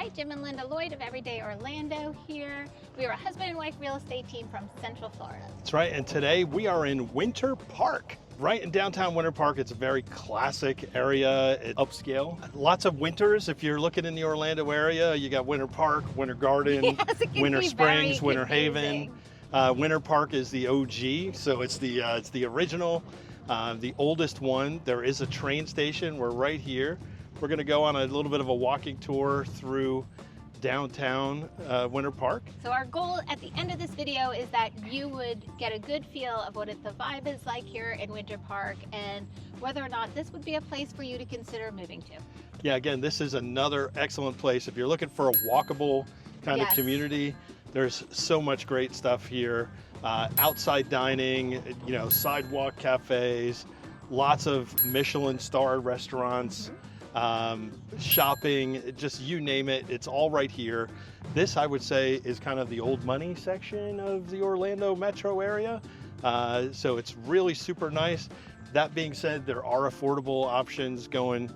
Hi, Jim and Lynda, Lloyd of Everyday Orlando here. We are a husband and wife real estate team from Central Florida. That's right, and today we are in Winter Park. Right in downtown Winter Park. It's a very classic area, it's upscale. Lots of winters. If you're looking in the Orlando area, you got Winter Park, Winter Garden, Yes, Winter Springs, Winter confusing. Haven. Winter Park is the OG, so it's the original, the oldest one. There is a train station. We're right here. We're going to go on a little bit of a walking tour through downtown Winter Park. So our goal at the end of this video is that you would get a good feel of what the vibe is like here in Winter Park and whether or not this would be a place for you to consider moving to. Yeah, again, this is another excellent place. If you're looking for a walkable kind of community, there's so much great stuff here. Outside dining, sidewalk cafes, lots of Michelin-starred restaurants. Shopping, just you name it, it's all right here. This, I would say, is kind of the old money section of the Orlando metro area. So it's really super nice. That being said, there are affordable options going,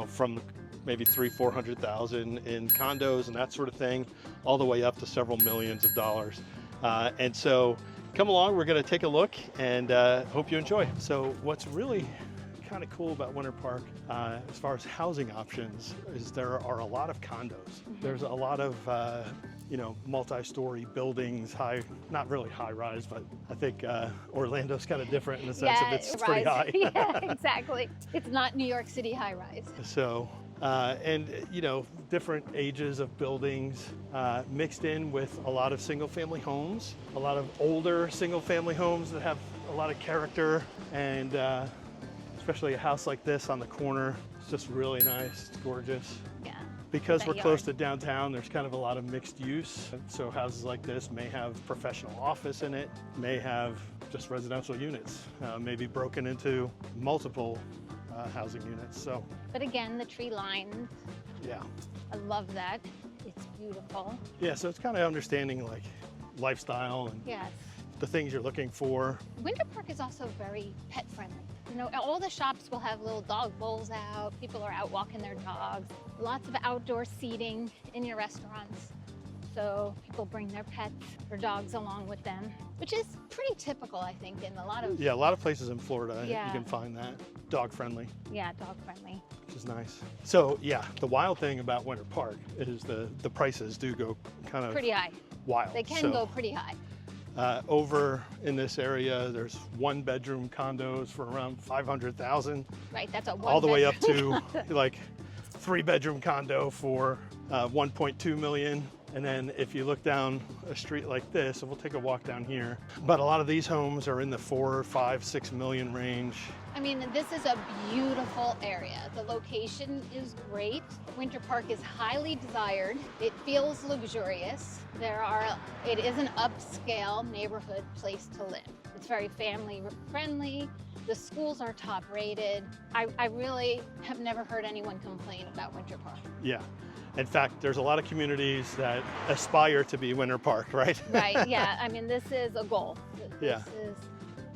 from maybe $300,000-400,000 in condos and that sort of thing, all the way up to several millions of dollars. And so come along, we're going to take a look and hope you enjoy. So what's really kind of cool about Winter Park as far as housing options is there are a lot of condos. There's a lot of multi-story buildings, not really high rise, but I think Orlando's kind of different in the sense of it's pretty high. Yeah, exactly. It's not New York City high rise. So different ages of buildings mixed in with a lot of single family homes, a lot of older single family homes that have a lot of character, and especially a house like this on the corner. It's just really nice, it's gorgeous. Yeah. Because we're close to downtown, there's kind of a lot of mixed use. So houses like this may have professional office in it, may have just residential units, maybe broken into multiple housing units. So. But again, the tree line. Yeah. I love that. It's beautiful. Yeah, so it's kind of understanding like lifestyle and the things you're looking for. Winter Park is also very pet friendly. All the shops will have little dog bowls out. People are out walking their dogs. Lots of outdoor seating in your restaurants. So people bring their pets or dogs along with them, which is pretty typical, I think, in a lot of... Yeah, a lot of places in Florida, you can find that. Dog friendly. Yeah, dog friendly. Which is nice. So yeah, the wild thing about Winter Park is the prices do go kind of... Pretty high. Wild. They can go pretty high. Over in this area, there's 1-bedroom condos for around $500,000. Right, that's a all the way up to like 3-bedroom condo for 1.2 million. And then if you look down a street like this, and we'll take a walk down here, but a lot of these homes are in the 4, 5, 6 million range. I mean, this is a beautiful area. The location is great. Winter Park is highly desired. It feels luxurious. It is an upscale neighborhood place to live. It's very family friendly. The schools are top rated. I really have never heard anyone complain about Winter Park. Yeah. In fact, there's a lot of communities that aspire to be Winter Park, right? Right, yeah. I mean, this is a goal. This is...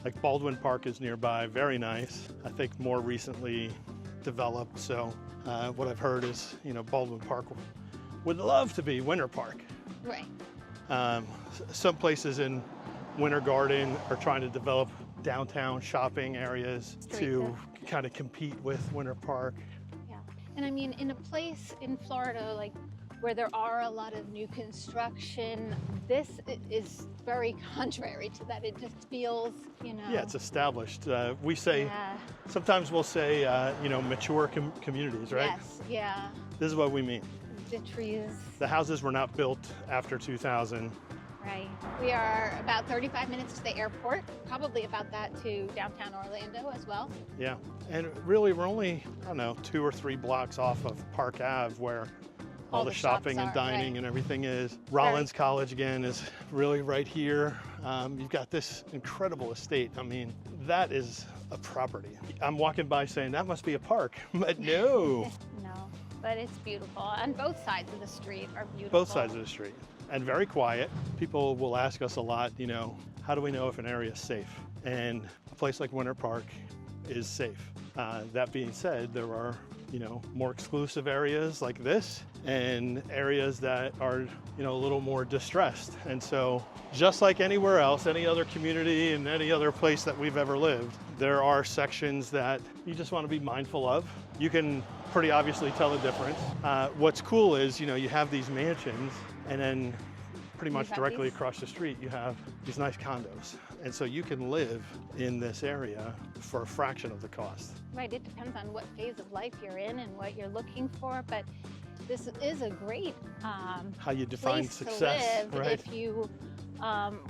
Like Baldwin Park is nearby, very nice. I think more recently developed. So what I've heard is, Baldwin Park would love to be Winter Park. Right. Some places in Winter Garden are trying to develop downtown shopping areas to kind of compete with Winter Park. And I mean, in a place in Florida, like where there are a lot of new construction, this is very contrary to that. It just feels, Yeah, it's established. We say, sometimes we'll say, mature communities, right? Yes, yeah. This is what we mean. The trees. The houses were not built after 2000. Right. We are about 35 minutes to the airport, probably about that to downtown Orlando as well. Yeah, and really we're only, 2 or 3 blocks off of Park Ave where all the shopping and dining and everything is. Rollins College, again, is really right here. You've got this incredible estate. I mean, that is a property. I'm walking by saying that must be a park, but no. No, but it's beautiful. On both sides of the street are beautiful. Both sides of the street. And very quiet. People will ask us a lot, how do we know if an area is safe? And a place like Winter Park is safe. That being said, there are more exclusive areas like this, and areas that are, you know, a little more distressed. And so just like anywhere else, any other community and any other place that we've ever lived, there are sections that you just want to be mindful of. You can pretty obviously tell the difference. What's cool is, you know, you have these mansions, and then pretty much directly across the street, you have these nice condos. And so you can live in this area for a fraction of the cost. Right, it depends on what phase of life you're in and what you're looking for, but this is a great how you define place success, to live. right? If you,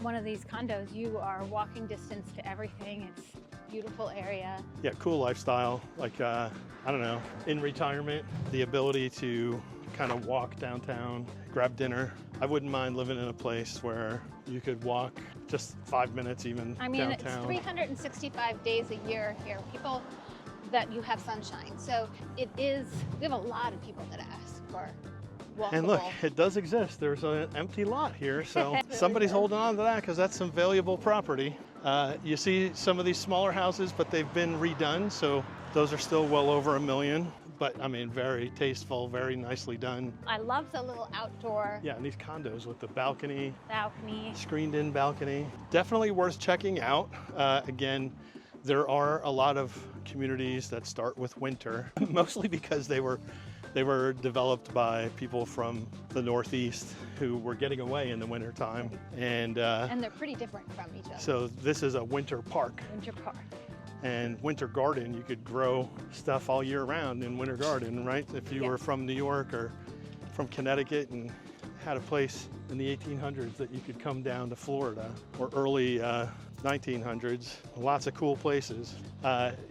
one of these condos, you are walking distance to everything. It's a beautiful area. Yeah, cool lifestyle. Like, I don't know, in retirement, the ability to kind of walk downtown, grab dinner. I wouldn't mind living in a place where you could walk just 5 minutes even I mean, downtown. it's 365 days a year here. People that you have sunshine. So it is, we have a lot of people that ask for walkable. And look, it does exist. There's an empty lot here, so somebody's holding on to that because that's some valuable property. You see some of these smaller houses, but they've been redone, so those are still well over $1 million. But I mean, very tasteful, very nicely done. I love the little outdoor Yeah, and these condos with the balcony, balcony. screened-in balcony, definitely worth checking out. Again, there are a lot of communities that start with winter, mostly because they were developed by people from the Northeast who were getting away in the wintertime. And they're pretty different from each other. so this is a winter park. Winter Park. And winter garden, you could grow stuff all year round in winter garden, right? If you were from New York or from Connecticut and had a place in the 1800s that you could come down to Florida, or early 1900s, lots of cool places.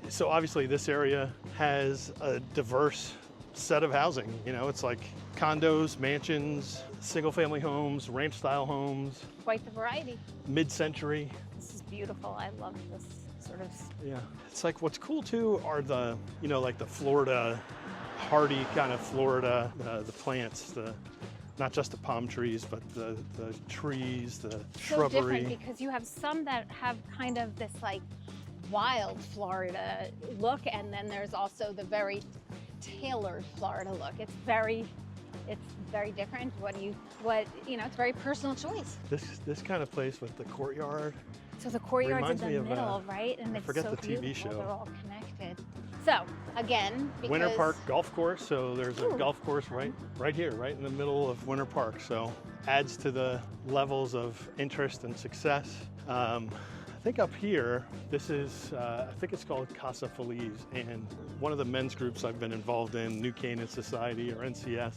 So obviously this area has a diverse set of housing. You know, it's like condos, mansions, single family homes, ranch style homes, Quite the variety. mid-century. This is beautiful. I love this sort of. Yeah, it's like what's cool too are the, you know, like the Florida, hardy kind of Florida, the plants, not just the palm trees, but the trees, the So shrubbery. different because you have some that have kind of this like wild Florida look, and then there's also the very tailored Florida look. It's very different. It's very personal choice. This kind of place with the courtyard. So the courtyard's Reminds in me the of, middle, right? And I it's forget so the TV beautiful. show. They're all connected. So again, because Winter Park Golf Course. So there's a golf course right here, right in the middle of Winter Park. So adds to the levels of interest and success. I think up here, this is, I think it's called Casa Feliz, and one of the men's groups I've been involved in, New Canaan Society or NCS,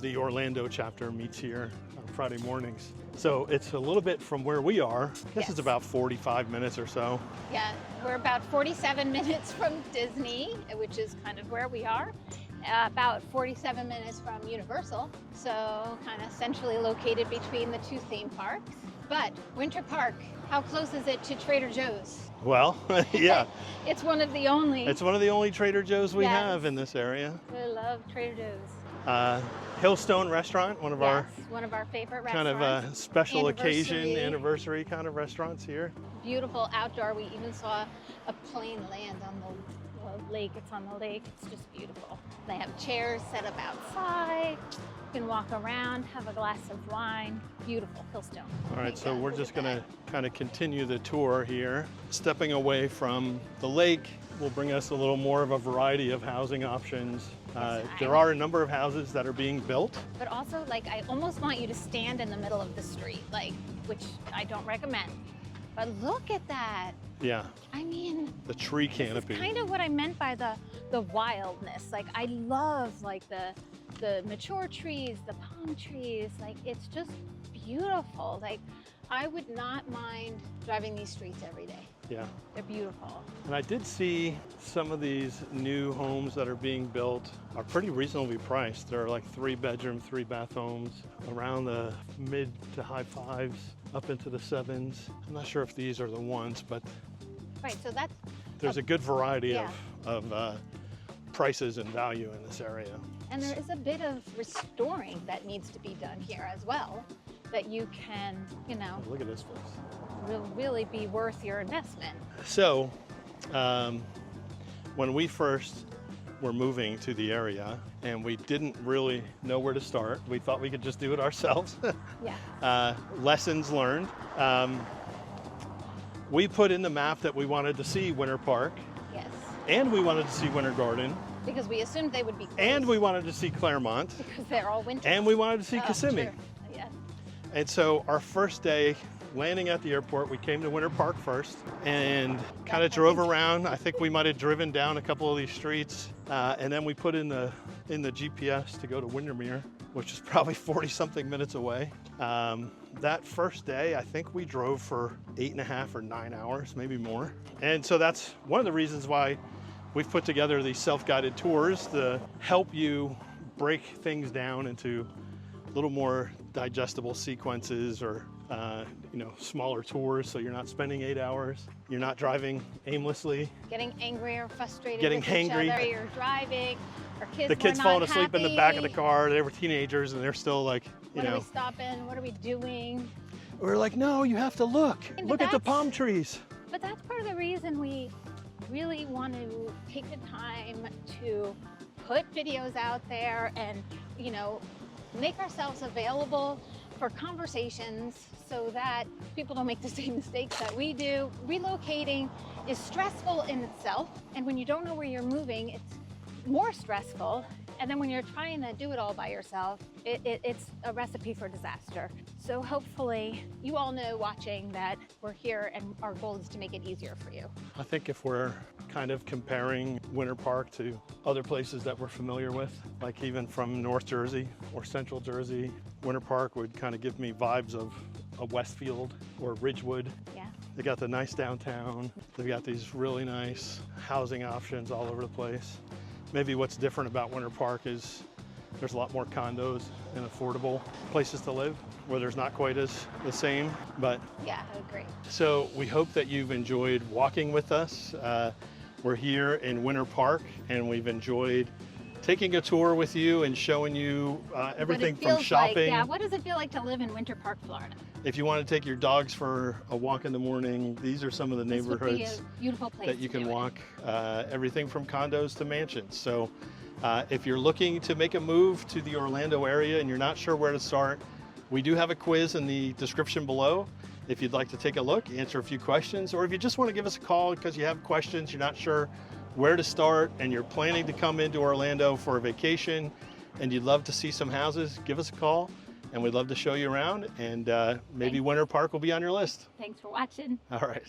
the Orlando chapter meets here on Friday mornings. So it's a little bit from where we are. I guess it's about 45 minutes or so. Yeah, we're about 47 minutes from Disney, which is kind of where we are. About 47 minutes from Universal, so kind of centrally located between the two theme parks. But Winter Park, how close is it to Trader Joe's? Well, yeah. It's one of the only. It's one of the only Trader Joe's we Yes. have in this area. I love Trader Joe's. Hillstone Restaurant, one of our one of our favorite kind restaurants. of special occasion, Anniversary. anniversary kind of restaurants here. Beautiful outdoor. We even saw a plane land on the lake. It's on the lake. It's just beautiful. They have chairs set up outside. You can walk around, have a glass of wine. Beautiful, Hillstone. All right, so we're just gonna kind of continue the tour here. Stepping away from the lake will bring us a little more of a variety of housing options. There are a number of houses that are being built. But also, like, I almost want you to stand in the middle of the street, like, which I don't recommend. But look at that. Yeah, I mean, the tree canopy. it's kind of what I meant by the wildness. Like, I love like the mature trees, the palm trees. Like, it's just beautiful. Like, I would not mind driving these streets every day. Yeah. They're beautiful. And I did see some of these new homes that are being built are pretty reasonably priced. They're like 3-bedroom, 3-bath homes around the mid to high 5s, up into the 7s. I'm not sure if these are the ones, but Right, so that's there's a good variety Yeah. of prices and value in this area. And there is a bit of restoring that needs to be done here as well, that you can, Look at this place. will really be worth your investment. So, when we first were moving to the area and we didn't really know where to start. We thought we could just do it ourselves. Yeah. Lessons learned. We put in the map that we wanted to see Winter Park, Yes. and we wanted to see Winter Garden, Because we assumed they would be closed. and we wanted to see Claremont, because they're all winter. and we wanted to see Oh, Kissimmee. true. Yeah. And so our first day landing at the airport, we came to Winter Park first and kind of drove around. I think we might have driven down a couple of these streets, and then we put in the GPS to go to Windermere, which is probably 40 something minutes away. That first day, I think we drove for 8.5 or 9 hours, maybe more. And so that's one of the reasons why we've put together these self-guided tours to help you break things down into a little more digestible sequences, or smaller tours, so you're not spending 8 hours, you're not driving aimlessly, Getting angry or frustrated getting with each hangry. other. You're driving. Our kids The kids were falling not asleep in the back of the happy. car. They were teenagers and they're still like, When are we stopping? What are we doing? we're like, no, you have to look And at the that's- palm trees. But that's part of the reason we really want to take the time to put videos out there and, make ourselves available for conversations so that people don't make the same mistakes that we do. Relocating is stressful in itself, and when you don't know where you're moving, it's more stressful. And then when you're trying to do it all by yourself, it's a recipe for disaster. So hopefully you all know watching that we're here and our goal is to make it easier for you. I think if we're kind of comparing Winter Park to other places that we're familiar with, like even from North Jersey or Central Jersey, Winter Park would kind of give me vibes of a Westfield or Ridgewood. Yeah. They got the nice downtown. They've got these really nice housing options all over the place. Maybe what's different about Winter Park is there's a lot more condos and affordable places to live where there's not quite as the same. But Yeah, I agree. so we hope that you've enjoyed walking with us. We're here in Winter Park, and we've enjoyed taking a tour with you and showing you everything What it from feels shopping. Like, what does it feel like to live in Winter Park, Florida? If you want to take your dogs for a walk in the morning, these are some of the This would be a neighborhoods beautiful place that you to can do it. walk, everything from condos to mansions. So if you're looking to make a move to the Orlando area and you're not sure where to start, we do have a quiz in the description below. If you'd like to take a look, answer a few questions, or if you just want to give us a call because you have questions, you're not sure where to start, and you're planning to come into Orlando for a vacation and you'd love to see some houses, give us a call and we'd love to show you around, and maybe Winter Park will be on your list. Thanks for watching. All right.